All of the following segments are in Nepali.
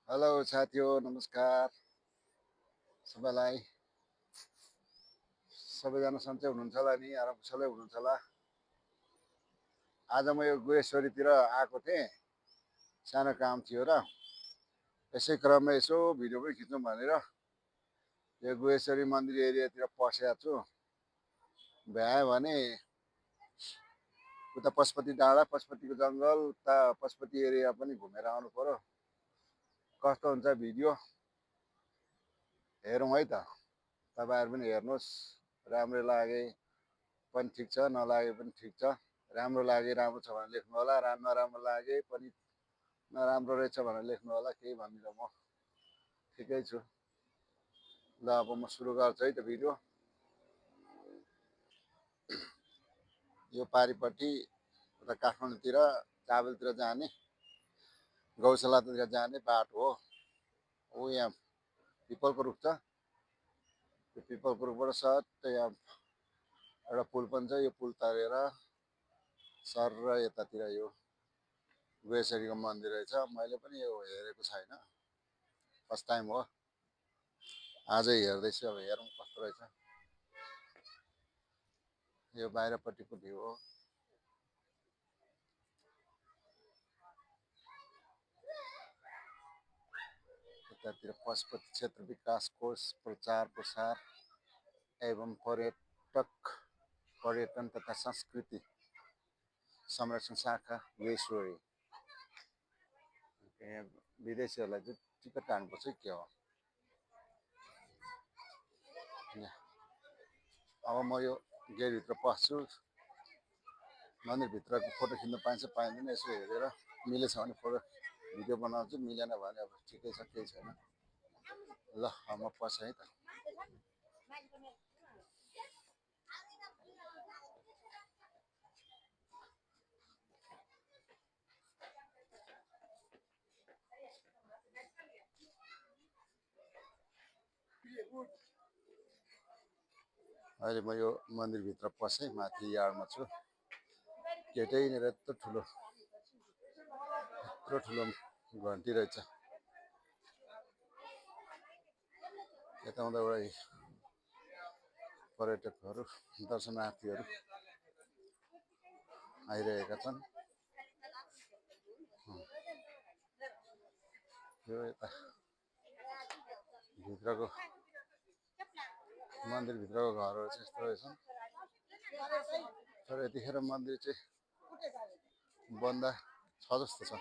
हेलो साथी हो, नमस्कार सबैलाई। सबैजना सन्चै हुनुहुन्छ होला नि, आरामकुशलै हुनुहुन्छ होला। आज म यो गुहेश्वरीतिर आएको थिएँ, सानो काम थियो र यसै क्रममा यसो भिडियो पनि खिच्नु भनेर यो गुहेश्वरी मन्दिर एरियातिर पसेको छु। भ्यायो भने उता पशुपति डाँडा, पशुपतिको जङ्गल, उता पशुपति एरिया पनि घुमेर आउनु पर्यो। कस्तो हुन्छ भिडियो हेरौँ है त। तपाईँहरू पनि हेर्नुहोस्, राम्रो लागे पनि ठिक छ, नलागे पनि ठिक छ। राम्रो लागे राम्रो छ भने लेख्नु होला, नराम्रो लागे पनि नराम्रो रहेछ भनेर लेख्नु होला। केही भन्दिनँ, म ठिकै छु। ल अब म सुरु गर्छु है त भिडियो। यो पारिपट्टि उता काठमाडौँतिर चाबलतिर जाने, गौशालातिर जाने बाटो हो। ऊ यहाँ पिपलको रुख छ, त्यो पिपलको रुखबाट सट्टै यहाँ एउटा पुल पनि छ। यो पुल तरेर सर र यतातिर यो गुहेश्वरीको मन्दिर रहेछ। मैले पनि यो हेरेको छैन, फर्स्ट टाइम हो, आजै हेर्दैछु। अब हेरौँ कस्तो रहेछ। यो बाहिरपट्टिको भ्यू हो। यतातिर पशुपति क्षेत्र विकास कोष प्रचार प्रसार एवं पर्यटन तथा संस्कृति संरक्षण शाखा गुहेश्वरी। यहाँ विदेशीहरूलाई चाहिँ टिकट काट्नुपर्छ के हो। अब म यो गेटभित्र पस्छु। मन्दिरभित्रको फोटो खिच्न पाइन्छ पाइँदैन यसो हेरेर मिलेछ भने फोटो भिडियो बनाउँछु, मिलेन भने अब ठिकै छ, केही छैन। ल म पसेँ है त। अहिले म यो मन्दिरभित्र पसेँ, माथि यार्डमा छु। गेटै यिनीहरू यत्रो ठुलो घन्टी रहेछ। यताउँदाबाट पर्यटकहरू दर्शनार्थीहरू आइरहेका छन्। यो यता भित्रको मन्दिरभित्रको घरहरू चाहिँ यस्तो रहेछन्। तर यतिखेर मन्दिर चाहिँ बन्द छ जस्तो छ,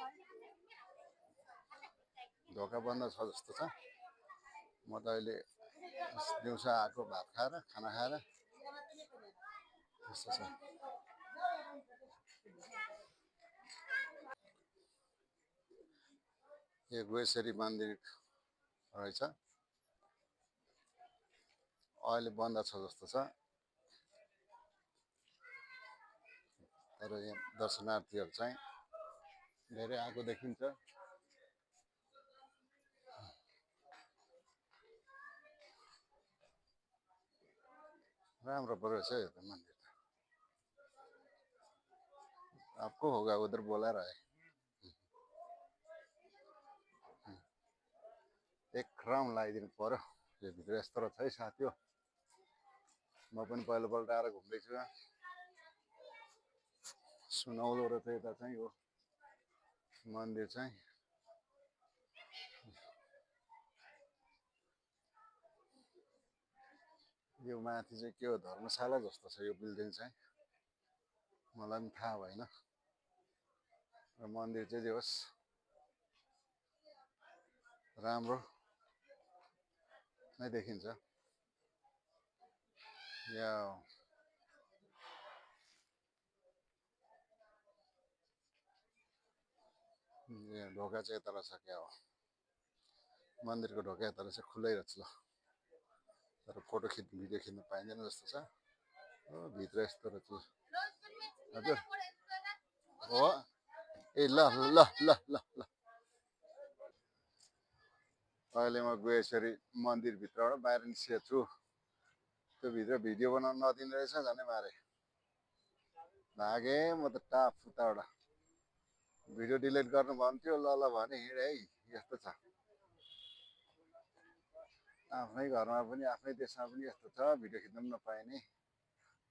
ढोका बन्द छ जस्तो छ। म त अहिले दिउँसो आएको भात खाएर, खाना खाएर यस्तो छ। यो गुहेश्वरी मन्दिर रहेछ, अहिले बन्द छ जस्तो छ। तर यहाँ दर्शनार्थीहरू चाहिँ धेरै आएको देखिन्छ। राम्रो पो रहेछ यो त मन्दिर त। आपको होगा उधर बोला रहा है। एक राउन्ड लगाइदिनु पर्यो। यो भित्र यस्तो रहेछ है साथी हो। म पनि पहिलोपल्ट आएर घुम्दैछु। सुनौलो रहेछ यता चाहिँ हो मन्दिर चाहिँ। यो माथि चाहिँ के हो, धर्मशाला जस्तो छ यो बिल्डिङ चाहिँ, मलाई पनि थाहा भएन। र मन्दिर चाहिँ जे होस् राम्रो नै देखिन्छ। यहाँ ढोका चाहिँ यता रहेछ क्या हो, मन्दिरको ढोका यता रहेछ, खुल्लै रहेछ। ल तर भिडियो खिच्न पाइँदैन जस्तो छ। हो भित्र यस्तो रहेछ। हजुर हो ए ल ल ल ल ल। अहिले म गुहेश्वरी मन्दिरभित्रबाट बाहिर निस्केको छु। त्यो भित्र भिडियो बनाउन नदिने रहेछ, झनै मारे भागेँ म त टाप उताबाट। भिडियो डिलिट गर्नु भन्थ्यो, ल ल भने हिँडेँ है। यस्तो छ आफ्नै घरमा पनि आफ्नै देशमा पनि यस्तो छ भिडियो खिच्न पनि नपाइने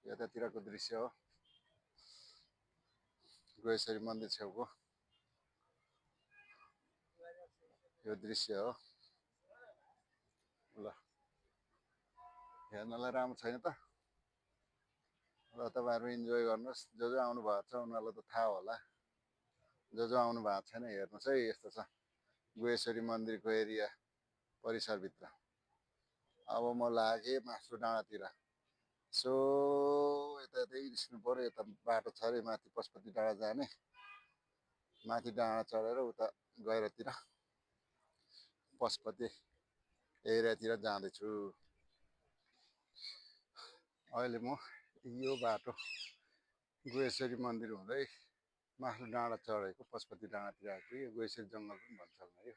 यतातिरको दृश्य हो गोएश्वरी मन्दिर छेउको यो दृश्य हो ल हेर्नलाई राम्रो छैन त ल तपाईँहरू इन्जोय गर्नुहोस् जो जो आउनु भएको छ उनीहरूलाई त थाहा होला जो जो आउनु भएको छैन हेर्नुहोस् है यस्तो छ गोएश्वरी मन्दिरको एरिया परिसरभित्र अब म लागेँ मासु डाँडातिर सो यता यतै निस्किनु पऱ्यो यता बाटो छ अरे माथि पशुपति डाँडा जाने माथि डाँडा चढेर उता गहिरोतिर पशुपति एरियातिर जाँदैछु अहिले म यो बाटो गोएश्वरी मन्दिर हुँदै मासु डाँडा चढेको पशुपति डाँडातिर आएको यो गोएश्वरी जङ्गल पनि भन्छ होला यो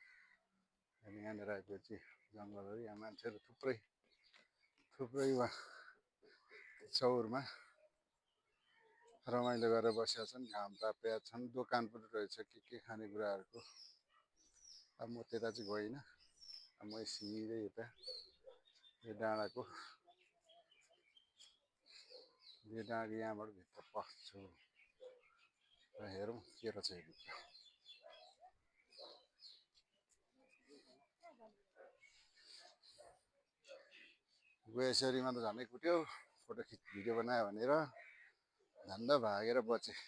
अनि यहाँनिर आएपछि जङ्गलहरू यहाँ मान्छेहरू थुप्रै थुप्रै चौरमा रमाइलो गरेर बसेका छन् घाम तापेका छन् दोकान पनि रहेछ के खानेकुराहरूको अब म त्यता चाहिँ गइनँ अब म सिधै यता यो डाँडाको यो डाँडा यहाँबाट भित्र पस्छु र हेरौँ के रहेछ यो भित्र गोएश्वरीमा त झनै कुट्यो फोटो भिडियो बनायो भनेर झन्डै भागेर बचेँ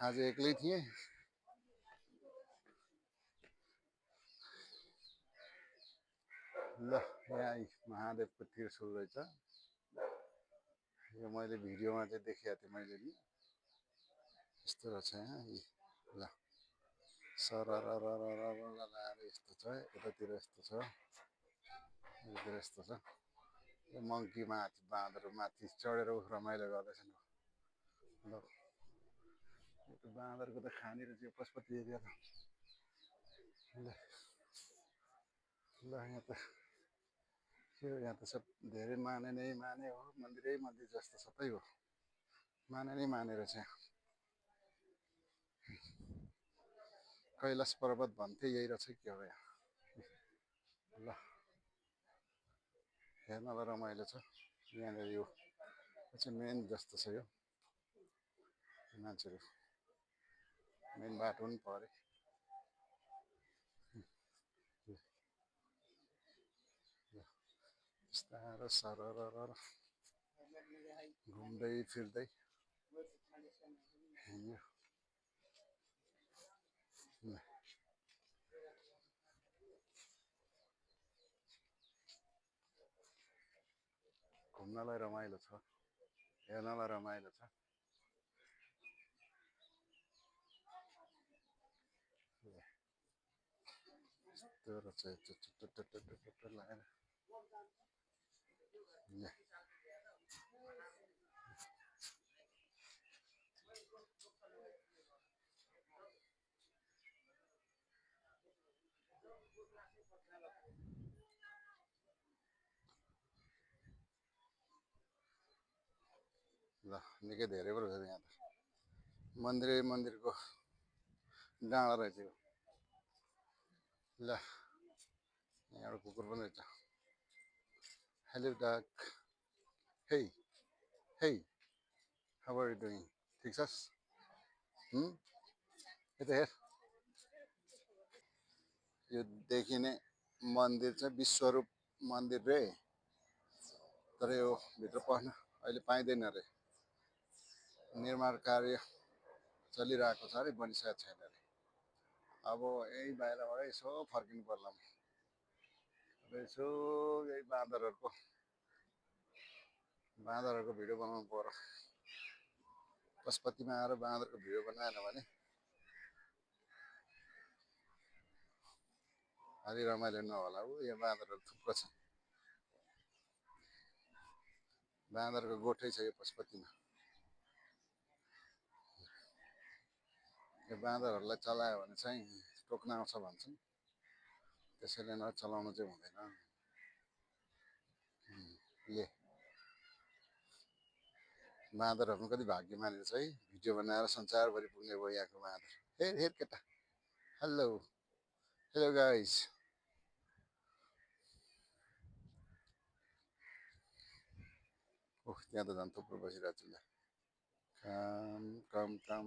आज एक्लै थिएँ ल यहाँ महादेवको त्रिशुल रहेछ यो मैले भिडियोमा चाहिँ देखेको थिएँ मैले नि यस्तो रहेछ यहाँ ल सरर लाएर यस्तो छ यतातिर यस्तो छ यतातिर यस्तो छ यो मङ्की माथि बाँदर माथि चढेर रमाइलो गर्दैछन् ल यो बाँदरको त खाने रहेछ यो पशुपति एरिया त ल यहाँ त यहाँ त सब धेरै माने हो मन्दिरै मन्दिर जस्तो सबै हो माने नै माने रहेछ कैलाश पर्वत भन्थे यही रहेछ के हो यहाँ ल हेर्नलाई रमाइलो छ यहाँनिर यो चाहिँ मेन जस्तो छ यो मान्छेहरू मेन बाटो पनि परे बिस्तारो सरर घुम्दै फिर्दै हिँड्यो घुम्नलाई रमाइलो छ हेर्नलाई रमाइलो छ यस्तो रहेछ लगाएर ल निकै धेरै पो रहेछ यहाँ त मन्दिरको डाँडा रहेछ यो ल यहाँ एउटा कुकुर पनि रहेछ हेलो डग हे hey how are you doing ठिक छस् यता हेर यो देखिने मन्दिर चाहिँ विश्वरूप मन्दिर रे तर यो भित्र पस्न अहिले पाइँदैन अरे निर्माण कार्य चलिरहेको छ अरे बनिसकेको छैन अरे अब यही बाहिरबाट यसो फर्किनु पर्ला र यसो यही बाँदरहरूको भिडियो बनाउनु पर्यो पशुपतिमा आएर बाँदरको भिडियो बनाएन भने अलि रमाइलो नहोला ऊ यहाँ बाँदरहरू थुप्रो छ बाँदरको गोठै छ यो पशुपतिमा यो बाँदरहरूलाई चलायो भने चाहिँ टोक्न आउँछ भन्छन् त्यसैले नचलाउनु चाहिँ हुँदैन ले बाँदरहरू कति भाग्यमानी रहेछ है भिडियो बनाएर संसारभरि पुग्ने भयो यहाँको बाँदर हेर हेर केटा हेलो हेलो गाइस त्यहाँ त झन् थुप्रो बसिरहेको छु ल काम काम काम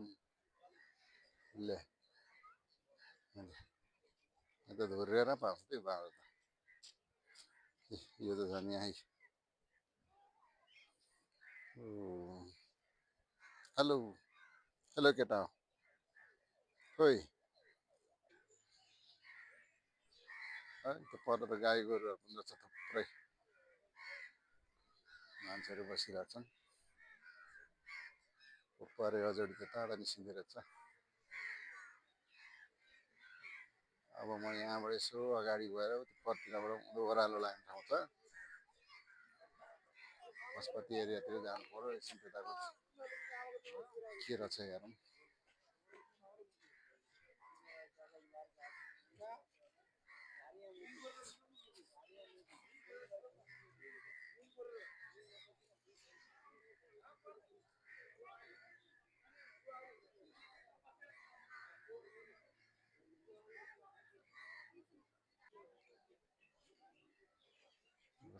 ले यो त धुरेर पाउँछ त्यो बाँडो त यो त झन् यहीँ हेलो हेलो केटा खोइ है त पर त गाई गोरुहरू पनि रहेछ थुप्रै मान्छेहरू बसिरहेछन् परे अजोडी त टाढा निस्किँदो रहेछ अब म यहाँबाट यसो अगाडि गएर पर्तिरबाट ओह्रालो लाग्ने ठाउँ छ पशुपति एरियातिर जानु पर्यो एकछिन त्यताको के रहेछ हेरौँ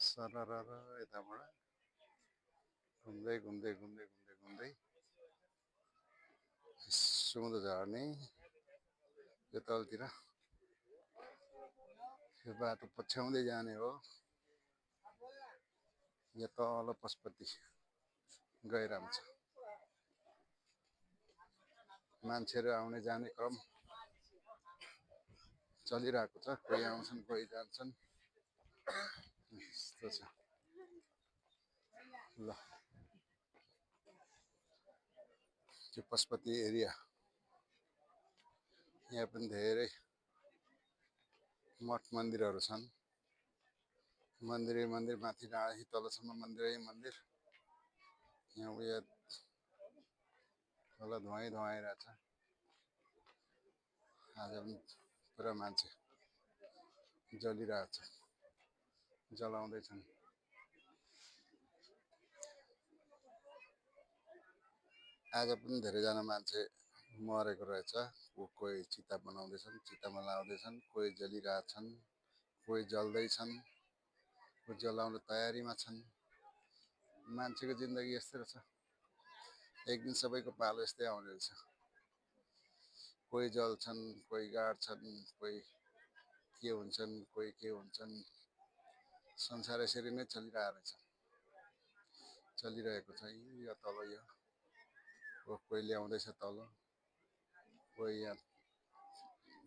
सरर यताबाट घुम्दै घुम्दै घुम्दै घुम्दै घुम्दै सुँगुदो झर्ने यो तलतिर यो बाटो पछ्याउँदै जाने हो यो तल पशुपति गइरहन्छ मान्छेहरू आउने जाने क्रम चलिरहेको छ कोही आउँछन् कोही जान्छन् यस्तो छ ल त्यो पशुपति एरिया यहाँ पनि धेरै मठ मन्दिरहरू छन् मन्दिरै मन्दिर माथि डाँडादेखि तलसम्म मन्दिरै मन्दिर यहाँ उयो तल धुवाइ धुवाइरहेछ आज पनि पुरा मान्छे जलिरहेछ जलाउँदैछन् आज पनि धेरैजना मान्छे मरेको रहेछ कोही चिता बनाउँदैछन् चितामा लाउँदैछन् कोही जलिरहेछन् कोही जल्दैछन् कोही जलाउन तयारीमा छन् मान्छेको जिन्दगी यस्तै रहेछ एक दिन सबैको पालो यस्तै आउने रहेछ कोही जल्छन् कोही गाड्छन् कोही के हुन्छन् कोही के हुन्छन् संसार यसरी नै चलिरहेको छ यो तल यो कोही ल्याउँदैछ तल कोही यहाँ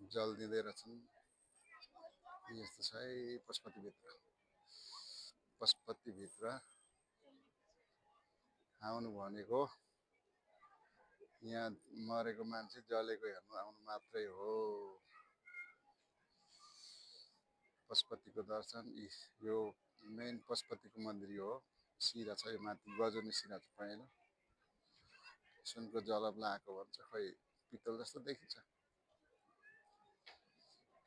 जल्दिँदै रहेछन् यस्तो छ है पशुपतिभित्र आउनु भनेको यहाँ मरेको मान्छे जलेको हेर्नु आउनु मात्रै हो पशुपतिको दर्शन यो मेन पशुपतिको मन्दिर हो सिरा छ यो माथि गजनी सिरा छ पहेँलो सुनको जलप लगाएको भन्छ खै पित्तल जस्तो देखिन्छ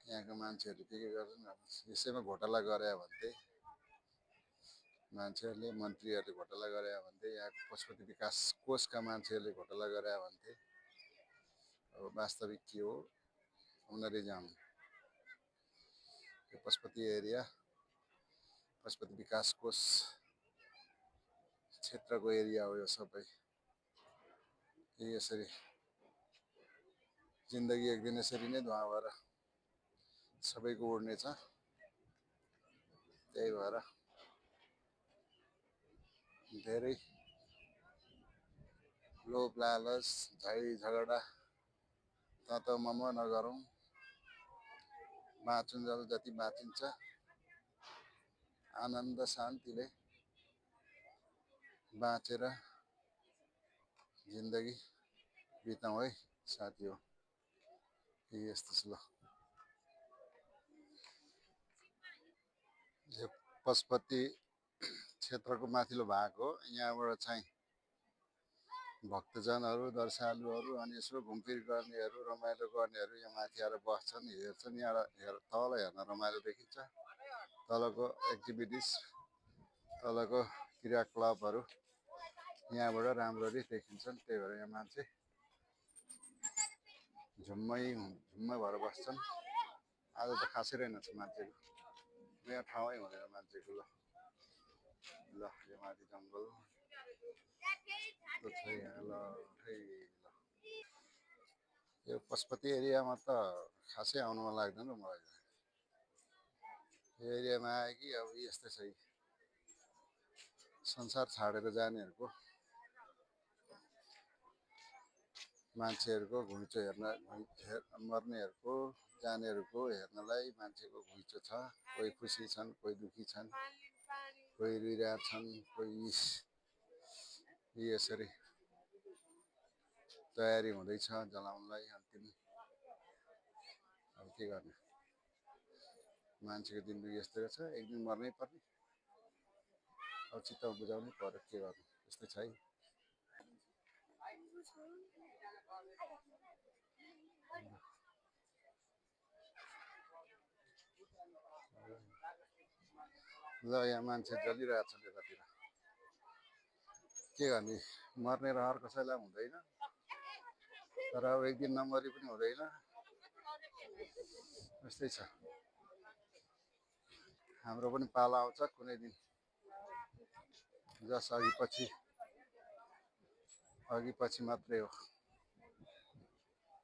यहाँको मान्छेहरूले के गर्छन् यसैमा घोटाला गरे भन्थे मान्छेहरूले मन्त्रीहरूले घोटाला गरे भन्थे यहाँको पशुपति विकास कोषका मान्छेहरूले घोटाला गरे भन्थे अब वास्तविक के हो उनीहरूले जानु यो पशुपति एरिया पशुपति विकास कोष क्षेत्रको एरिया हो यो सबै यसरी जिन्दगी एक दिन यसरी नै धुवा भएर सबैको उड्नेछ त्यही भएर धेरै लोभ लालच झै झगडा त मम नगरौँ बाँचुन्जेल जति बाँचिन्छ आनन्द शान्तिले बाँचेर जिन्दगी बिताउँ है साथी हो यस्तो छ ल यो पशुपति क्षेत्रको माथिल्लो भाग हो यहाँबाट चाहिँ भक्तजनहरू दर्शालुहरू अनि यसो घुमफिर गर्नेहरू रमाइलो गर्नेहरू यहाँ माथि आएर बस्छन् हेर्छन् यहाँ तल हेर्न रमाइलो देखिन्छ तलको एक्टिभिटिज तलको क्रियाकलापहरू यहाँबाट राम्ररी देखिन्छन् त्यही भएर यहाँ मान्छे झुम्मै भएर बस्छन् आज त खासै रहेनछ मान्छेको यहाँ ठाउँै हुँदैन मान्छेको ल यो माथि जङ्गल ल है ल यो पशुपति एरियामा त खासै आउनु मन लाग्दैन मलाई यो एरियामा आयो कि अब यस्तै छ संसार छाडेर जानेहरूको मान्छेहरूको घुइँचो मर्नेहरूको जानेहरूको हेर्नलाई मान्छेको घुइँचो छ कोही खुसी छन् कोही दुखी छन् कोही रुइरहेछन् कोही यसरी तयारी हुँदैछ जलाउनलाई अन्तिम अब के गर्ने मान्छेको जिन्दगी यस्तै रहेछ एक दिन मर्नै पर्ने अब चित्त बुझाउनै पर्यो के गर्नु त्यस्तै छ है ल यहाँ मान्छे जलिरहेछन् यतातिर के गर्ने मर्ने रहर कसैलाई हुँदैन तर अब एक दिन नमरी पनि हुँदैन यस्तै छ हाम्रो पनि पाला आउँछ कुनै दिन जस अघि पछि मात्रै हो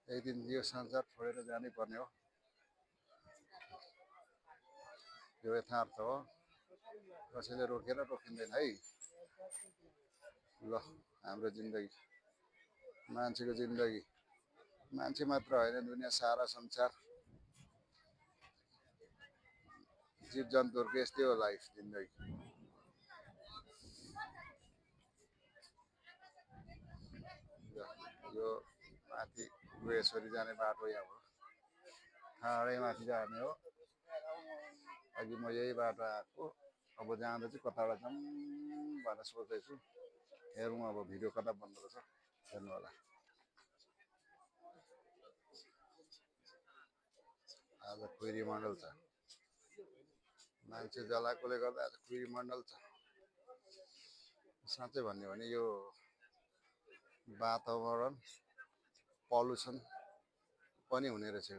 एक दिन यो संसार छोडेर जानै पर्ने हो यो यथार्थ हो कसैले रोकेर रोकिँदैन है ल हाम्रो जिन्दगी मान्छेको जिन्दगी मान्छे मात्र होइन दुनियाँ सारा संसार जीव जन्तुहरूको यस्तै हो लाइफ जिन्दगी यो माथि गुहेश्वरी जाने बाटो यहाँबाट ठाडै माथि जाने हो अघि म यही बाटो आएको अब जाँदा चाहिँ कताबाट जाउँ भनेर सोच्दैछु हेरौँ अब भिडियो कता बन्द रहेछ हेर्नु होला आज कुइरी मण्डल छ मान्छे जलाएकोले गर्दा आज कुइरी मण्डल छ साँच्चै भन्यो भने यो वातावरण पल्युसन पनि हुने रहेछ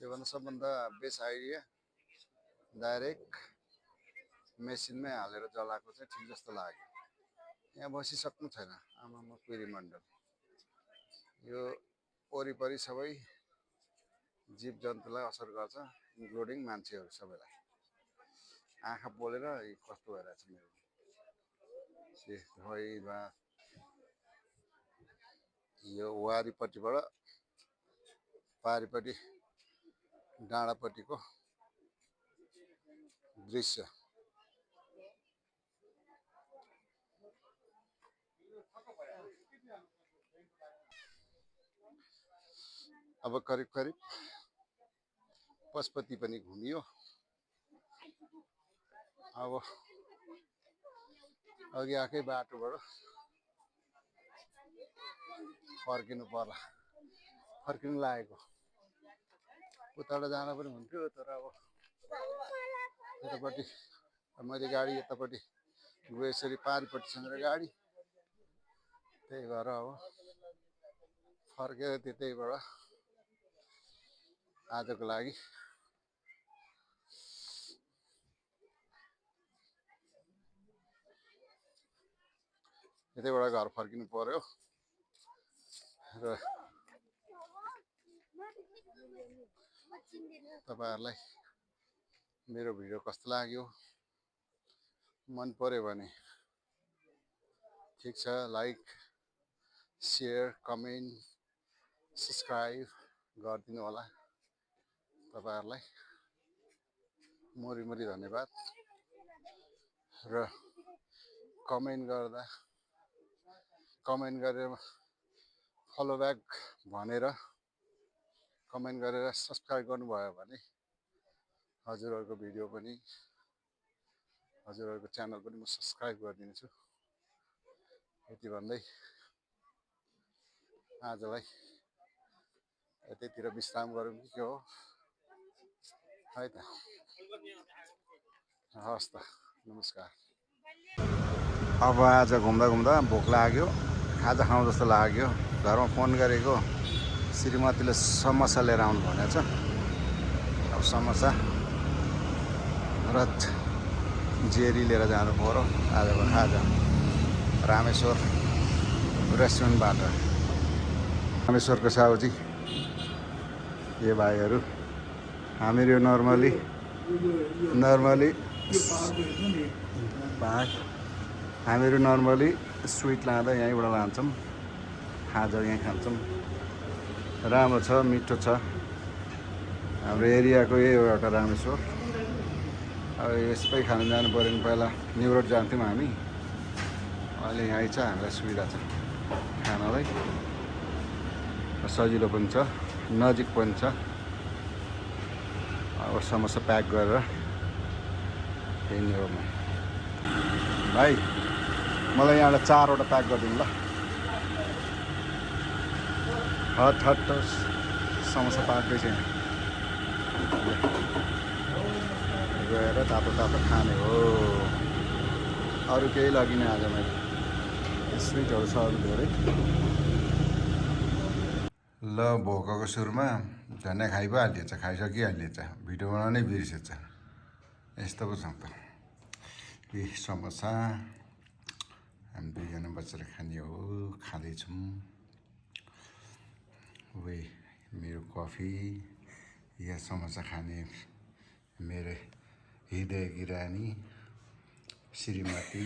योभन्दा सबभन्दा बेस्ट आइडिया डाइरेक्ट मेसिनमै हालेर जलाएको चाहिँ ठिक जस्तो लाग्यो यहाँ बसिसक्नु छैन आमामा कुइरी मण्डल यो वरिपरि सबै जीव जन्तुलाई असर गर्छ इन्क्लुडिङ मान्छेहरू सबैलाई आँखा पोलेर कस्तो भइरहेछ मेरो यो वारिपट्टिबाट पारिपट्टि डाँडापट्टिको दृश्य अब करिब करिब पशुपति पनि घुमियो अब अघि आएकै बाटोबाट फर्किनु पर्ला फर्किनु लागेको उताबाट जान पनि हुन्थ्यो तर अब यतापट्टि मैले गाडी यतापट्टि गएसरी पारिपट्टि छ मेरो गाडी त्यही भएर अब फर्केर त्यतैबाट आजको लागि यतैबाट घर फर्किनु पर्यो र तपाईहरुलाई मेरो भिडियो कस्तो लाग्यो मन पर्यो भने ठीक छ लाइक शेयर कमेन्ट सब्स्क्राइब गरिदिनु होला तपाईहरुलाई मोरी धन्यवाद र कमेन्ट गरेर फलो ब्याक भनेर कमेन्ट गरेर सब्स्क्राइब गर्नुभयो भने हजुरहरुको भिडियो पनि हजुरहरुको च्यानल पनि म सब्स्क्राइब गरिदिन्छु यति भन्दै आजलाई यतैतिर विश्राम गरौँ कि के हो है त हस् त नमस्कार अब आज घुम्दा भोक लाग्यो खाजा खाउँ जस्तो लाग्यो घरमा फोन गरेको श्रीमतीले समोसा लिएर आउनु भनेको छ अब समोसा र जेरी लिएर जानु पर्यो आजको खाजा रामेश्वर रेस्टुरेन्टबाट रामेश्वरको साउजी ये भाइहरू हामीहरू नर्मली हामीहरू नर्मली स्विट लाँदा यहीँबाट लान्छौँ खाजा यहीँ खान्छौँ राम्रो छ मिठो छ हाम्रो एरियाको यही हो एउटा रामेश्वर अब यसै खान जानु पऱ्यो भने पहिला न्यु रोड जान्थ्यौँ हामी अहिले यहीँ छ हामीलाई सुविधा छ खानलाई सजिलो पनि छ नजिक पनि छ अब समोसा प्याक गरेर हिँड्ने हो म भाइ मलाई यहाँबाट 4वटा प्याक गरिदिनु ल हट हट समोसा पाक्दैछ यहाँ गएर तातो तातो खाने हो अरू केही लगिनँ आज मैले स्विटहरू छ अरू धेरै ल भोकको सुरुमा झन्डै खाइ पो हालिएछ खाइसकिहालिएछ भिडियो बनाउनै बिर्सेछ यस्तो पो छ त समोसा हामी दुईजना बसेर खाने हो खाँदैछौँ वे मेरो कफी या समोसा खाने मेरो हृदय गिरानी श्रीमती